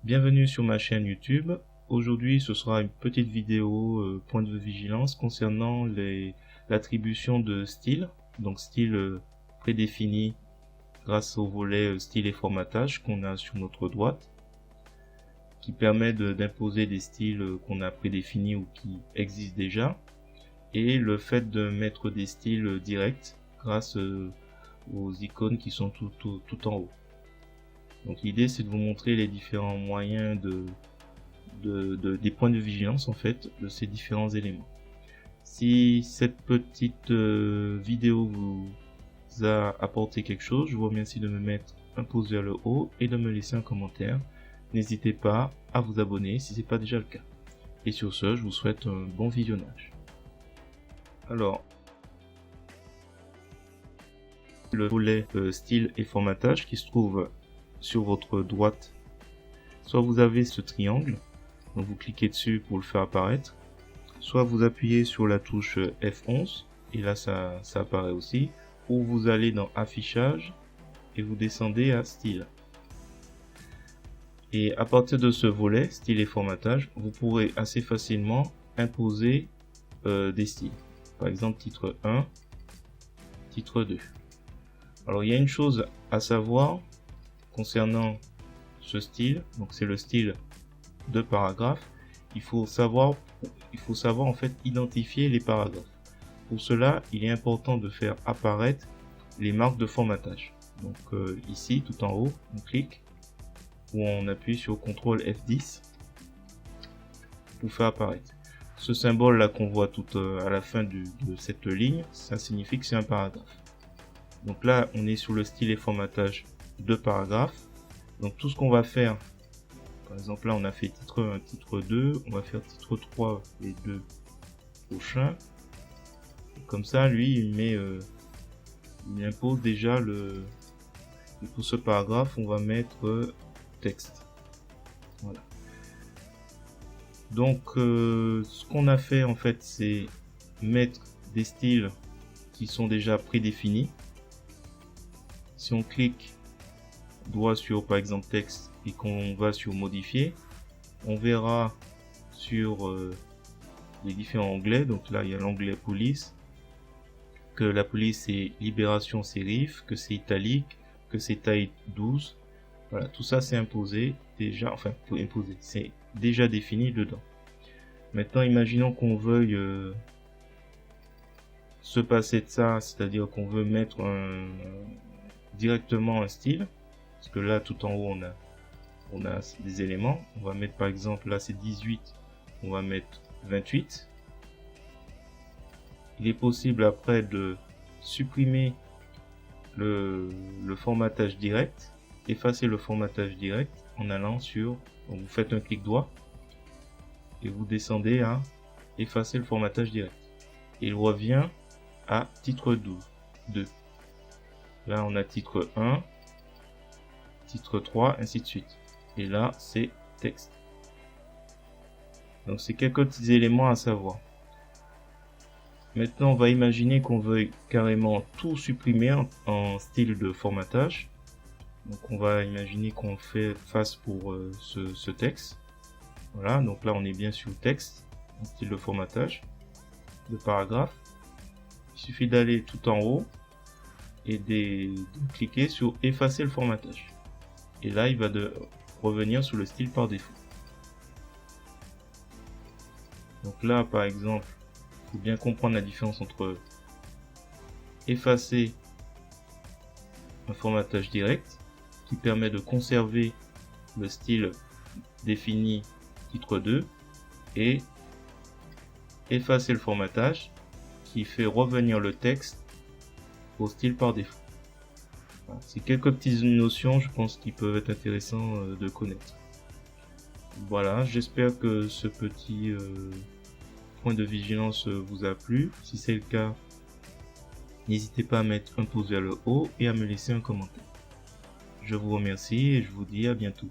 Bienvenue sur ma chaîne YouTube. Aujourd'hui, ce sera une petite vidéo point de vigilance concernant l'attribution de style. Donc style prédéfini grâce au volet style et formatage qu'on a sur notre droite, qui permet d'imposer des styles qu'on a prédéfinis ou qui existent déjà, et le fait de mettre des styles directs grâce aux icônes qui sont tout en haut. Donc l'idée, c'est de vous montrer les différents moyens des points de vigilance en fait de ces différents éléments. Si cette petite vidéo vous a apporté quelque chose, je vous remercie de me mettre un pouce vers le haut et de me laisser un commentaire. N'hésitez pas à vous abonner si ce n'est pas déjà le cas. Et sur ce, je vous souhaite un bon visionnage. Alors, le volet style et formatage qui se trouve sur votre droite, soit vous avez ce triangle, donc vous cliquez dessus pour le faire apparaître, soit vous appuyez sur la touche F11 et là ça apparaît aussi, ou vous allez dans affichage et vous descendez à style. Et à partir de ce volet style et formatage, vous pourrez assez facilement imposer des styles. Par exemple titre 1, titre 2. Alors il y a une chose à savoir concernant ce style, donc c'est le style de paragraphe. Il faut savoir en fait identifier les paragraphes. Pour cela, il est important de faire apparaître les marques de formatage. Donc ici, tout en haut, on clique ou on appuie sur CTRL F10 pour faire apparaître. Ce symbole là qu'on voit tout à la fin de cette ligne, ça signifie que c'est un paragraphe. Donc là, on est sur le style et formatage de paragraphe. Donc tout ce qu'on va faire, par exemple là on a fait titre 1, titre 2, on va faire titre 3 les deux prochains. Comme ça, lui, il impose déjà pour ce paragraphe, on va mettre texte. Voilà. Donc ce qu'on a fait en fait, c'est mettre des styles qui sont déjà prédéfinis. Si on clique droit sur par exemple texte et qu'on va sur modifier, on verra sur les différents onglets. Donc là il y a l'onglet police, que la police c'est libération sérif, que c'est italique, que c'est taille 12. Voilà, tout ça c'est imposé déjà, enfin pour imposer, c'est déjà défini dedans. Maintenant imaginons qu'on veuille se passer de ça, c'est-à-dire qu'on veut mettre directement un style, parce que là tout en haut on a des éléments. On va mettre par exemple là c'est 18, on va mettre 28. Il est possible après de supprimer le formatage direct, effacer le formatage direct en allant sur, donc vous faites un clic droit et vous descendez à effacer le formatage direct. Et il revient à titre 2. Là on a titre 1, titre 3, ainsi de suite. Et là c'est texte. Donc c'est quelques petits éléments à savoir. Maintenant on va imaginer qu'on veuille carrément tout supprimer en style de formatage. Donc on va imaginer qu'on fait face pour ce texte. Voilà, donc là on est bien sur le texte en style de formatage de paragraphe. Il suffit d'aller tout en haut et de cliquer sur effacer le formatage. Et là il va revenir sur le style par défaut. Donc là par exemple, il faut bien comprendre la différence entre effacer un formatage direct qui permet de conserver le style défini titre 2 et effacer le formatage qui fait revenir le texte au style par défaut. Voilà. C'est quelques petites notions, je pense, qui peuvent être intéressantes de connaître. Voilà, j'espère que ce petit point de vigilance vous a plu. Si c'est le cas, n'hésitez pas à mettre un pouce vers le haut et à me laisser un commentaire. Je vous remercie et je vous dis à bientôt.